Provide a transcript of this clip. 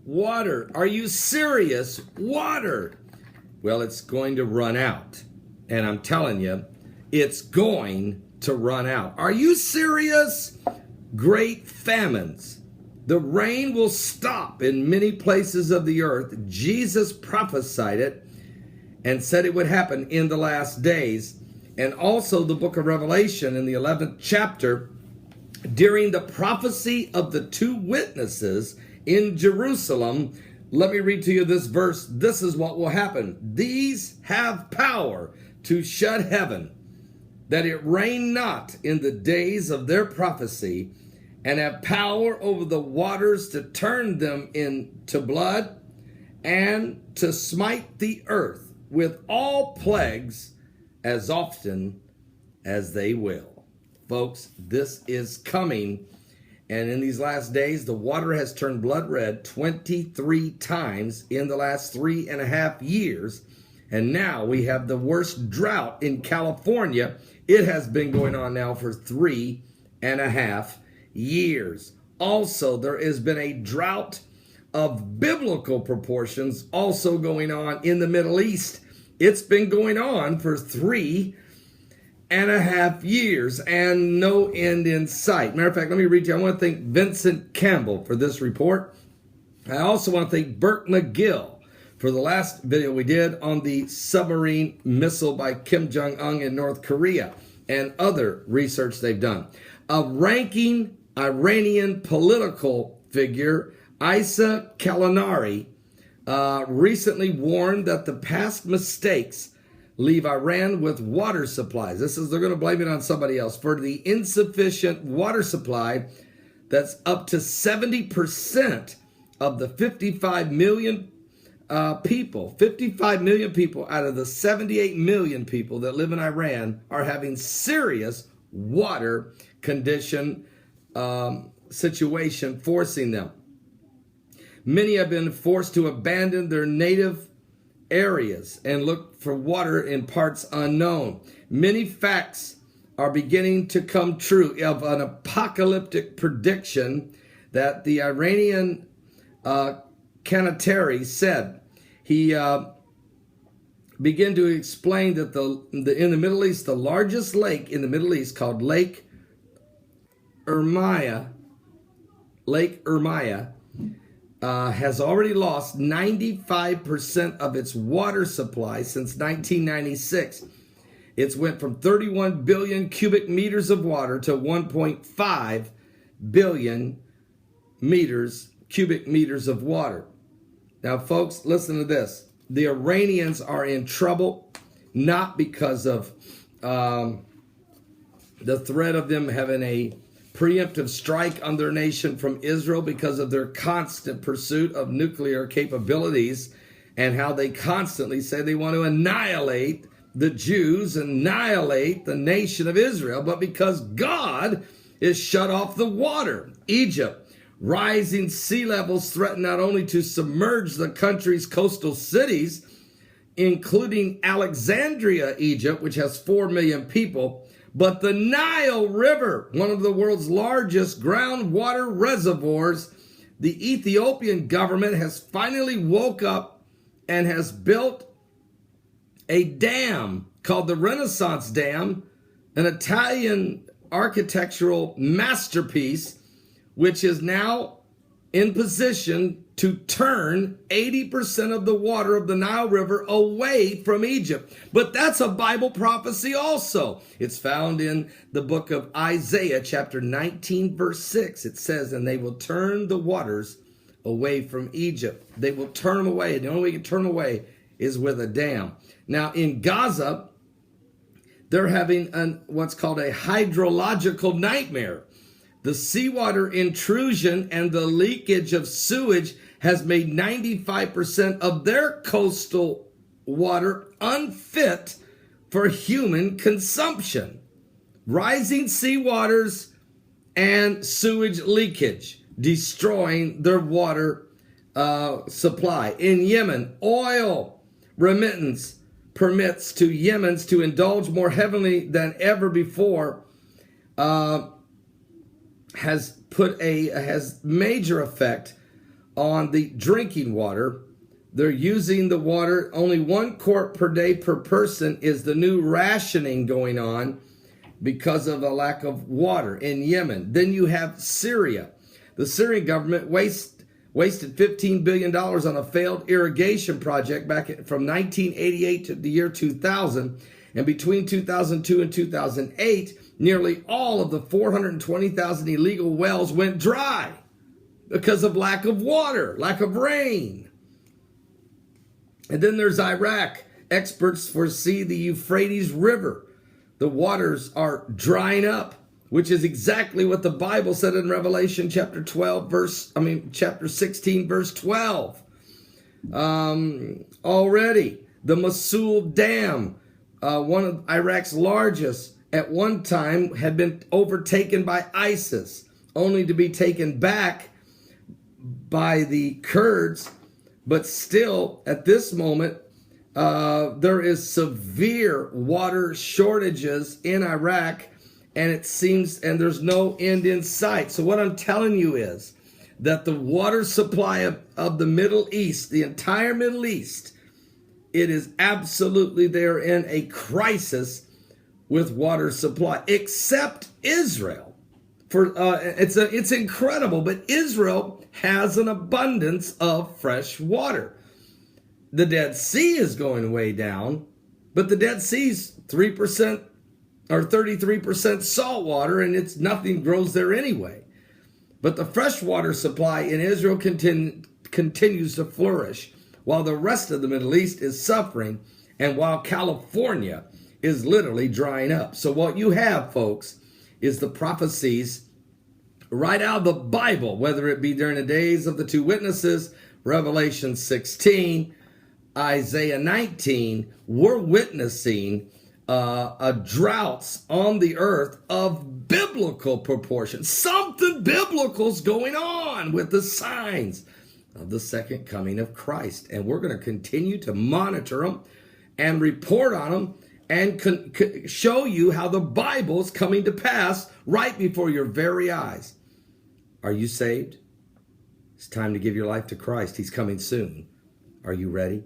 Water. Are you serious? Water. Well, it's going to run out. And I'm telling you, it's going to run out. Are you serious? Great famines. The rain will stop in many places of the earth. Jesus prophesied it and said it would happen in the last days. And also the book of Revelation in the 11th chapter, during the prophecy of the two witnesses in Jerusalem, let me read to you this verse. This is what will happen. These have power to shut heaven, that it rain not in the days of their prophecy, and have power over the waters to turn them into blood, and to smite the earth with all plagues as often as they will. Folks, this is coming. And in these last days, the water has turned blood red 23 times in the last 3.5 years. And now we have the worst drought in California. It has been going on now for 3.5 years. Also, there has been a drought of biblical proportions also going on in the Middle East. It's been going on for 3.5 years and no end in sight. Matter of fact, let me read you. I want to thank Vincent Campbell for this report. I also want to thank Burt McGill for the last video we did on the submarine missile by Kim Jong-un in North Korea and other research they've done. A ranking Iranian political figure, Isa Kalinari, recently warned that the past mistakes leave Iran with water supplies. They're going to blame it on somebody else for the insufficient water supply that's up to 70% of the 55 million people. 55 million people out of the 78 million people that live in Iran are having serious water condition situation forcing them. Many have been forced to abandon their native areas and look for water in parts unknown. Many facts are beginning to come true of an apocalyptic prediction that the Iranian Kanatari said. He began to explain that in the Middle East, the largest lake in the Middle East, called Lake Ermaya, has already lost 95% of its water supply since 1996. It's went from 31 billion cubic meters of water to 1.5 billion cubic meters of water. Now, folks, listen to this. The Iranians are in trouble, not because of the threat of them having a preemptive strike on their nation from Israel, because of their constant pursuit of nuclear capabilities and how they constantly say they want to annihilate the Jews, annihilate the nation of Israel, but because God is shut off the water. Egypt, rising sea levels threaten not only to submerge the country's coastal cities, including Alexandria, Egypt, which has 4 million people, but the Nile River, one of the world's largest groundwater reservoirs. The Ethiopian government has finally woke up and has built a dam called the Renaissance Dam, an Italian architectural masterpiece, which is now in position to turn 80% of the water of the Nile River away from Egypt. But that's a Bible prophecy also. It's found in the book of Isaiah, chapter 19, verse 6. It says, and they will turn the waters away from Egypt. They will turn them away. The only way you can turn them away is with a dam. Now, in Gaza, they're having what's called a hydrological nightmare. The seawater intrusion and the leakage of sewage has made 95% of their coastal water unfit for human consumption. Rising seawaters and sewage leakage destroying their water supply. In Yemen, oil remittance permits to Yemens to indulge more heavily than ever before has major effect on the drinking water. They're using the water, only 1 quart per day per person is the new rationing going on because of a lack of water in Yemen. Then you have Syria. The Syrian government wasted $15 billion on a failed irrigation project from 1988 to the year 2000. And between 2002 and 2008, nearly all of the 420,000 illegal wells went dry because of lack of water, lack of rain. And then there's Iraq. Experts foresee the Euphrates River. The waters are drying up, which is exactly what the Bible said in Revelation chapter 16, verse 12. Already, the Mosul Dam, one of Iraq's largest, at one time had been overtaken by ISIS, only to be taken back by the Kurds. But still, at this moment, there is severe water shortages in Iraq, and it seems, and there's no end in sight. So what I'm telling you is that the water supply of the Middle East, the entire Middle East, it is absolutely, they're in a crisis with water supply, except Israel. It's incredible, but Israel has an abundance of fresh water. The Dead Sea is going way down, but the Dead Sea's 3% or 33% salt water, and nothing grows there anyway. But the freshwater supply in Israel continues to flourish, while the rest of the Middle East is suffering, and while California is literally drying up. So what you have, folks, is the prophecies right out of the Bible, whether it be during the days of the two witnesses, Revelation 16, Isaiah 19, we're witnessing droughts on the earth of biblical proportions. Something biblical's going on with the signs of the second coming of Christ. And we're going to continue to monitor them and report on them and show you how the Bible is coming to pass right before your very eyes. Are you saved? It's time to give your life to Christ. He's coming soon. Are you ready?